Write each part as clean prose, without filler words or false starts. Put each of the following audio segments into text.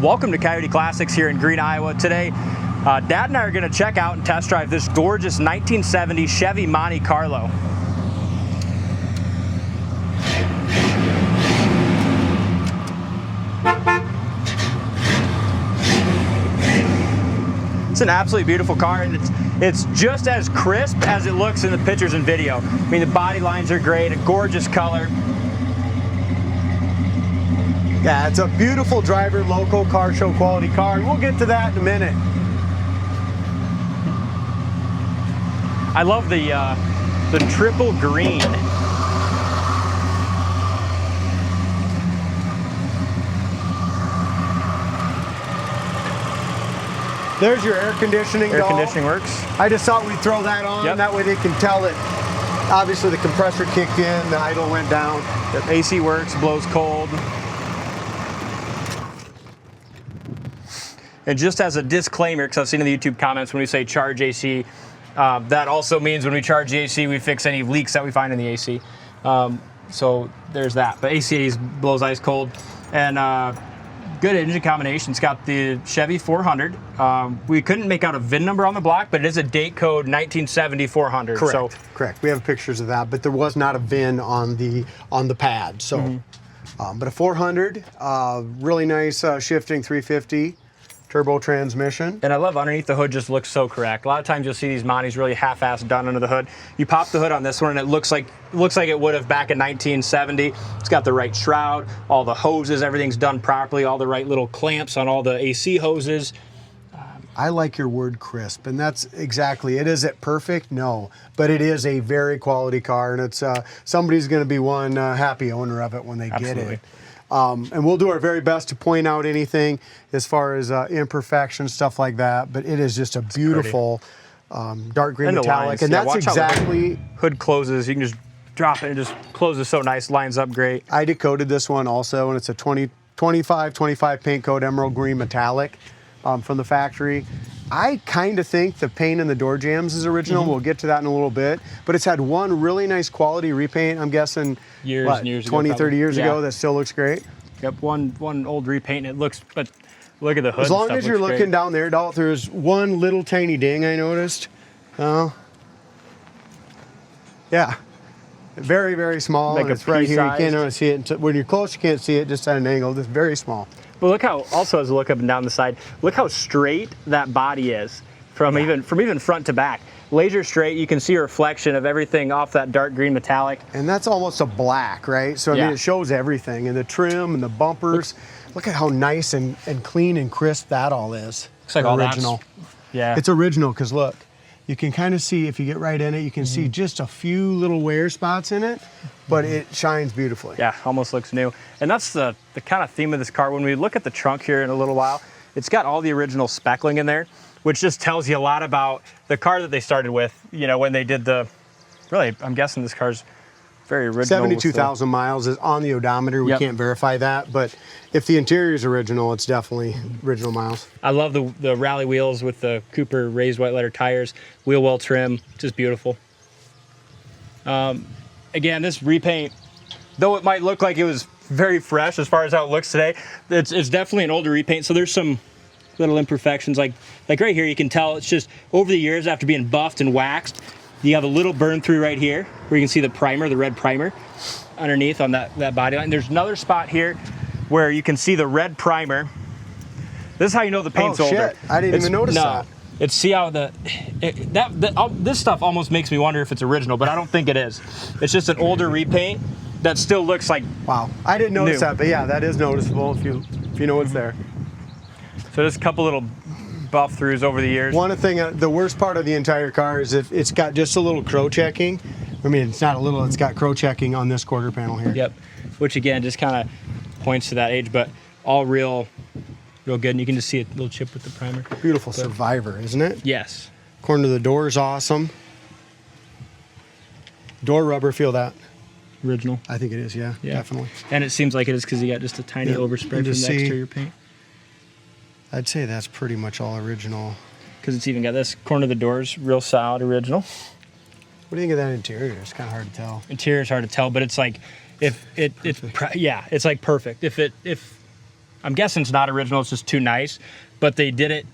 Welcome to Coyote Classics here in Green, Iowa. Today, Dad and I are going to check out and test drive this gorgeous 1970 Chevy Monte Carlo. It's an absolutely beautiful car, and it's just as crisp as it looks in the pictures and video. I mean, the body lines are great, a gorgeous color. Yeah, it's a beautiful driver, local car show quality car, and we'll get to that in a minute. I love the triple green. There's your air conditioning. Air conditioning works. I just thought we'd throw that on. Yep. That way they can tell it. Obviously the compressor kicked in, the idle went down. Yep. AC works, blows cold. And just as a disclaimer, because I've seen in the YouTube comments when we say charge AC, that also means when we charge the AC, we fix any leaks that we find in the AC. So there's that. But AC blows ice cold. And good engine combination. It's got the Chevy 400. We couldn't make out a VIN number on the block, but it is a date code 1970 400. Correct. So, correct. We have pictures of that, but there was not a VIN on the pad. So, but a 400, really nice shifting 350. Turbo transmission. And I love underneath the hood, just looks so correct. A lot of times you'll see these Montes really half-assed done under the hood. You pop the hood on this one and it looks like it would have back in 1970. It's got the right shroud, all the hoses, everything's done properly, all the right little clamps on all the AC hoses. I like your word crisp, and that's exactly it. Is it perfect? No, but it is a very quality car, and it's somebody's going to be one happy owner of it when they get it. And we'll do our very best to point out anything as far as imperfections, stuff like that. But it is just a beautiful dark green metallic. And that's exactly... Hood closes. You can just drop it. It just closes so nice. Lines up great. I decoded this one also, and it's a 25 paint code emerald green metallic from the factory. I kind of think the paint in the door jambs is original. We'll get to that in a little bit. But it's had one really nice quality repaint, I'm guessing, years and years 20, ago, 30 years ago, that still looks great. Yep, one old repaint. It looks, but look at the hood. As long as you're looking down there, there's one little tiny ding I noticed. Yeah. Very, very small. Like and it's right here. You can't really see it. When you're close, you can't see it just at an angle. It's very small. But look how, also as I look up and down the side, look how straight that body is from even front to back. Laser straight, you can see a reflection of everything off that dark green metallic. And that's almost a black, right? So I mean, it shows everything, and the trim and the bumpers. Look at how nice and clean and crisp that all is. Looks like all original. Yeah. It's original because look, you can kind of see, if you get right in it, you can see just a few little wear spots in it, but it shines beautifully. Yeah, almost looks new. And that's the kind of theme of this car. When we look at the trunk here in a little while, it's got all the original speckling in there, which just tells you a lot about the car that they started with, you know, when they did really, I'm guessing this car's very original. 72,000 miles is on the odometer. We can't verify that, but if the interior is original, it's definitely original miles. I love the rally wheels with the Cooper raised white letter tires, wheel well trim, just beautiful. Again, this repaint, though it might look like it was very fresh as far as how it looks today, it's definitely an older repaint, so there's some little imperfections, like right here, you can tell it's just over the years after being buffed and waxed, you have a little burn through right here where you can see the primer, the red primer underneath on that body line. There's another spot here where you can see the red primer. This is how you know the paint's older. Shit. I didn't even notice that. It's see how this stuff almost makes me wonder if it's original, but I don't think it is. It's just an older repaint that still looks like wow. I didn't notice that, but yeah, that is noticeable if you know it's there. So there's a couple little buff throughs over the years. One thing, the worst part of the entire car is if it's got just a little crow checking. I mean, it's not a little, it's got crow checking on this quarter panel here. Yep, which again just kind of points to that age, but all real good, and you can just see a little chip with the primer. Beautiful Survivor, isn't it? Yes. Corner of the door is awesome. Door rubber, feel that? Original. I think it is, yeah. Definitely. And it seems like it is because you got just a tiny overspray from the exterior paint. I'd say that's pretty much all original. Because it's even got this corner of the doors, real solid original. What do you think of that interior? It's kind of hard to tell. Interior's hard to tell, but it's like, it's like perfect. If I'm guessing it's not original, it's just too nice, but they did it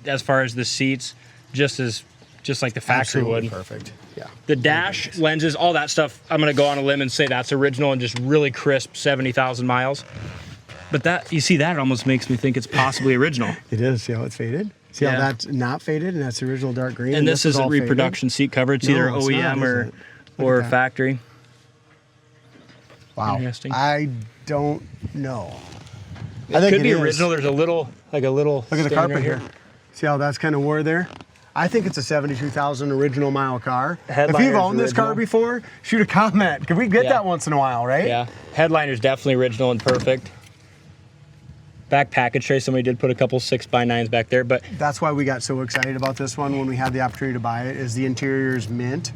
as far as the seats just like the factory Absolutely would. perfect. Yeah. The dash, lenses, all that stuff, I'm going to go on a limb and say that's original and just really crisp 70,000 miles. But that, you see, that almost makes me think it's possibly original. It is. See how it's faded? See how that's not faded and that's the original dark green? And this isn't reproduction seat cover. It's either it's OEM not, or factory. Wow. Interesting. I don't know. I think it could be original. There's a little. Look at the carpet here. See how that's kind of wore there? I think it's a 72,000 original mile car. If you've owned this car before, shoot a comment. Could we get that once in a while, right? Yeah. Headliner's definitely original and perfect. Back package tray, somebody did put a couple 6x9s back there, but that's why we got so excited about this one when we had the opportunity to buy it. Is the interior is mint,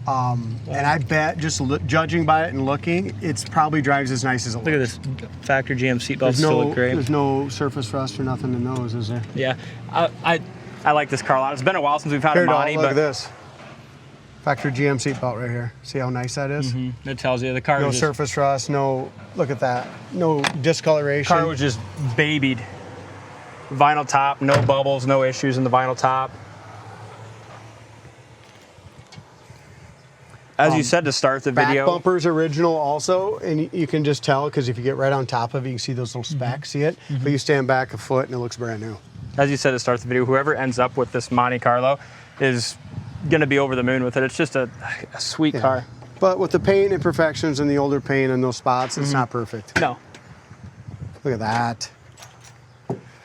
and I bet just judging by it and looking, it probably drives as nice as it looks. Look at this factory GM seatbelts. Still look great. There's no surface rust or nothing in those, is there? Yeah, I like this car a lot. It's been a while since we've had a Monte, look at this. Factory GM seatbelt right here. See how nice that is? Mm-hmm. It tells you the car. No surface rust. No. Look at that. No discoloration. Car was just babied. Vinyl top. No bubbles. No issues in the vinyl top. As you said to start the video, back bumper's original also, and you can just tell because if you get right on top of it, you can see those little specks. See it? But you stand back a foot and it looks brand new. As you said to start the video, whoever ends up with this Monte Carlo is going to be over the moon with it. It's just a sweet car. But with the paint imperfections and the older paint and those spots, it's not perfect. No. Look at that.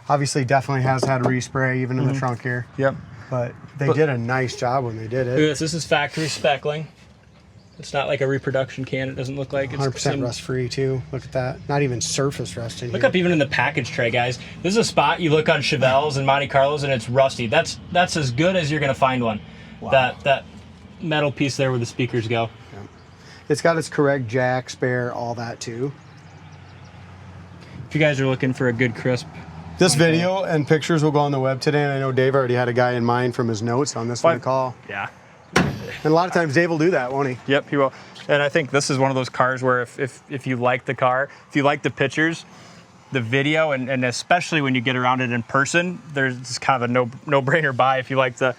Obviously, definitely has had a respray even in the trunk here. Yep. But they did a nice job when they did it. Look at this. This is factory speckling. It's not like a reproduction can. It doesn't look like it's 100% rust free too. Look at that. Not even surface rust in here. Look up even in the package tray, guys. This is a spot you look on Chevelles and Monte Carlos and it's rusty. That's as good as you're gonna find one. Wow. That metal piece there where the speakers go. Yeah. It's got its correct jack, spare, all that too. If you guys are looking for a good crisp. This video and pictures will go on the web today, and I know Dave already had a guy in mind from his notes on this one call. Yeah. And a lot of times Dave will do that, won't he? Yep, he will. And I think this is one of those cars where if you like the car, if you like the pictures, the video, and especially when you get around it in person, there's just kind of a no-brainer buy if you like the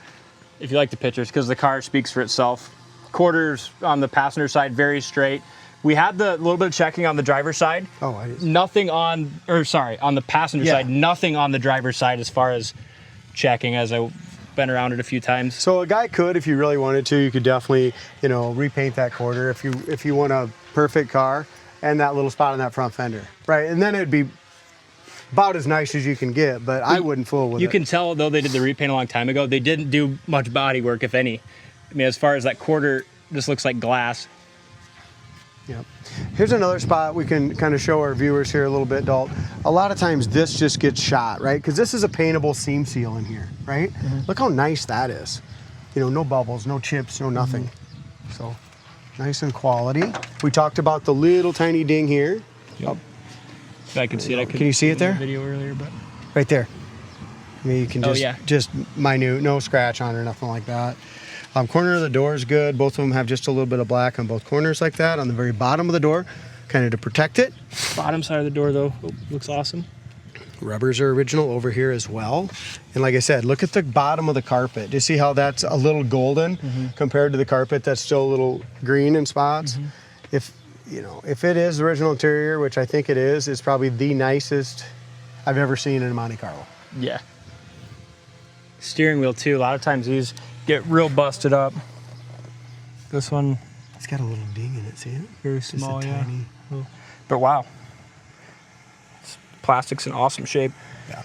pictures, because the car speaks for itself. Quarters on the passenger side, very straight. We had the little bit of checking on the driver's side. Oh, I didn't. Nothing on the passenger side, nothing on the driver's side as far as checking, as I've been around it a few times. So a guy could, if you really wanted to, you could definitely, repaint that quarter if you want a perfect car and that little spot on that front fender. Right, and then it'd be about as nice as you can get, but I wouldn't fool with it. You can tell, though, they did the repaint a long time ago. They didn't do much body work, if any. I mean, as far as that quarter, just looks like glass. Yep. Here's another spot we can kind of show our viewers here a little bit, Dalt. A lot of times this just gets shot, right? Because this is a paintable seam seal in here, right? Look how nice that is. No bubbles, no chips, no nothing. So nice and quality. We talked about the little tiny ding here. Yep. If I can see it. Can you see it there? Video earlier, but right there. I mean, you can just minute, no scratch on it or nothing like that. Corner of the door is good. Both of them have just a little bit of black on both corners like that. On the very bottom of the door, kind of to protect it. Bottom side of the door, though, looks awesome. Rubbers are original over here as well. And like I said, look at the bottom of the carpet. Do you see how that's a little golden compared to the carpet that's still a little green in spots? If it is original interior, which I think it is, it's probably the nicest I've ever seen in a Monte Carlo. Yeah. Steering wheel, too. A lot of times these get real busted up. This one, it's got a little ding in it, see it? Very small, tiny. But wow. Plastic's in awesome shape. Yeah.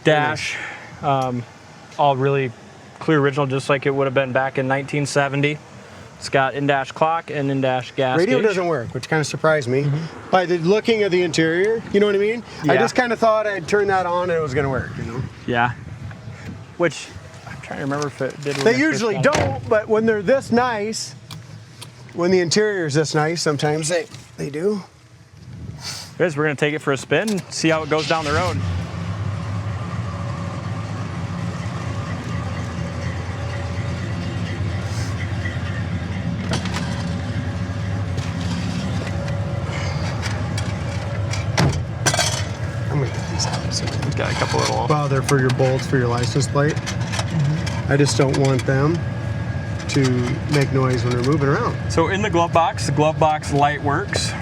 Dash, all really clear original, just like it would have been back in 1970. It's got in-dash clock and in-dash gas Radio gauge. doesn't work, which kind of surprised me. By the looking of the interior, you know what I mean? Yeah. I just kind of thought I'd turn that on and it was going to work, Yeah. Which, I'm trying to remember if it did. They usually don't, but when they're this nice, when the interior is this nice, sometimes they do. Guys, we're going to take it for a spin and see how it goes down the road. It's got a couple little. Well, they're for your bolts for your license plate. I just don't want them to make noise when they're moving around. So in the glove box light works.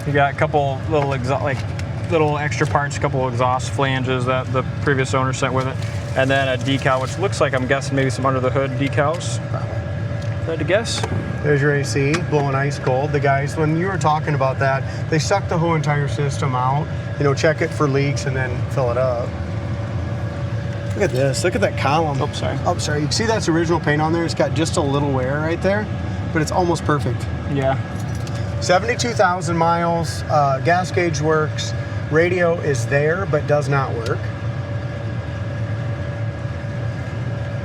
You got a couple little little extra parts, a couple exhaust flanges that the previous owner sent with it, and then a decal, which looks like, I'm guessing, maybe some under the hood decals. If I had to guess. There's your AC blowing ice cold. The guys, when you were talking about that, they suck the whole entire system out. You know, check it for leaks and then fill it up. Look at this. Look at that column. Oh, sorry. Oh, sorry. You can see that's original paint on there. It's got just a little wear right there, but it's almost perfect. Yeah. 72,000 miles. Gas gauge works. Radio is there, but does not work.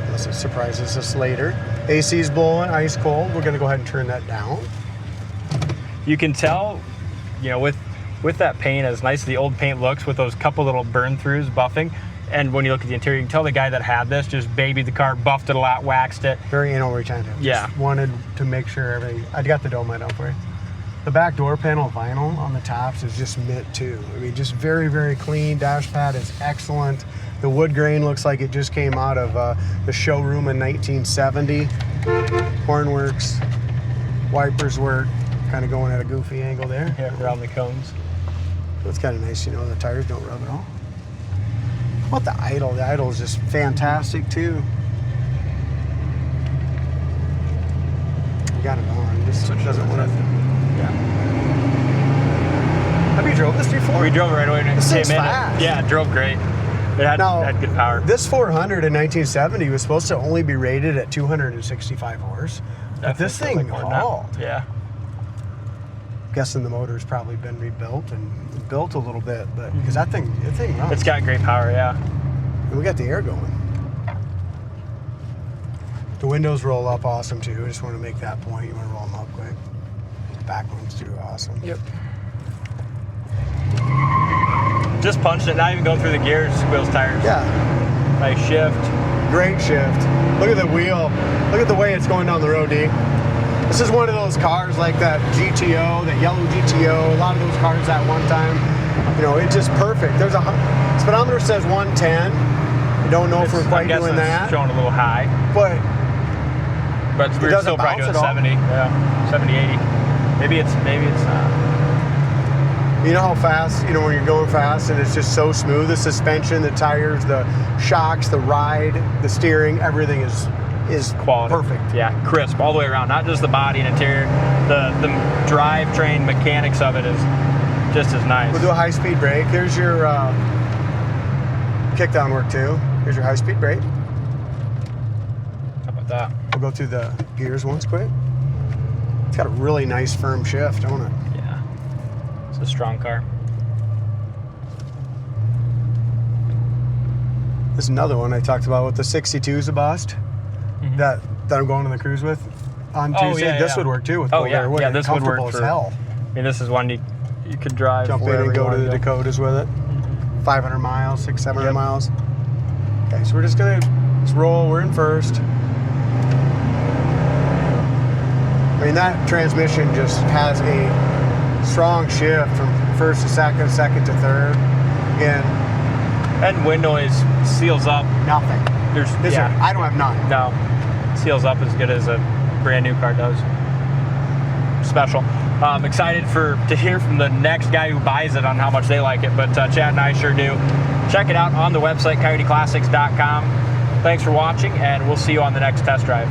Unless it surprises us later. AC's blowing ice cold. We're going to go ahead and turn that down. You can tell, you know, with that paint, as nice as the old paint looks, with those couple little burn throughs, buffing, and when you look at the interior, you can tell the guy that had this just babied the car, buffed it a lot, waxed it. Very anal retentive. Yeah. Just wanted to make sure everything. I got the dome light out for you. The back door panel vinyl on the tops is just mint too. I mean, just very, very clean. Dash pad is excellent. The wood grain looks like it just came out of the showroom in 1970. Horn works. Wipers work. Kind of going at a goofy angle there. Yeah, around the cones. It's kind of nice, you know, the tires don't rub at all. What the idle? The idle is just fantastic too. You got it on. Just doesn't want to. Yeah. Have you drove this before? We drove it right away when it This came thing's in. fast. Yeah, it drove great. It had good power. This 400 in 1970 was supposed to only be rated at 265 horse. But this thing hauled. Yeah. Guessing the motor's probably been rebuilt and built a little bit, but because that thing runs. It's got great power, yeah. And we got the air going. The windows roll up awesome too. I just want to make that point. You want to roll them up quick. The back ones too awesome. Yep. Just punched it, not even going through the gears, squeals tires. Yeah. Nice shift. Great shift. Look at the wheel. Look at the way it's going down the road, D. This is one of those cars like that GTO, that yellow GTO, a lot of those cars at one time. You know, it's just perfect. There's a speedometer says 110. I don't know if we're quite doing that. It's showing a little high. But we're still probably doing 70. Yeah. 70, 80. Maybe it's you know how fast, you know, when you're going fast and it's just so smooth, the suspension, the tires, the shocks, the ride, the steering, everything is quality. Perfect. Yeah, crisp all the way around. Not just the body and interior, the drivetrain mechanics of it is just as nice. We'll do a high-speed brake. Here's your kickdown work too. Here's your high-speed brake. How about that? We'll go through the gears once quick. It's got a really nice firm shift, don't it? Yeah, it's a strong car. This is another one I talked about with the 62 is a bust. Mm-hmm. that I'm going on the cruise with on Tuesday. Yeah, this would work too with cold air. Yeah, this would work as for hell. I mean, this is one you could drive. Jump in and go to the Dakotas with it. 500 miles, 700 miles. Okay, so we're just let's roll. We're in first. I mean, that transmission just has a strong shift from first to second, second to third. Again, and wind noise seals up. nothing. I don't have none. No, seals up as good as a brand new car does. Special. I'm excited to hear from the next guy who buys it on how much they like it, but Chad and I sure do. Check it out on the website, coyoteclassics.com. Thanks for watching, and we'll see you on the next test drive.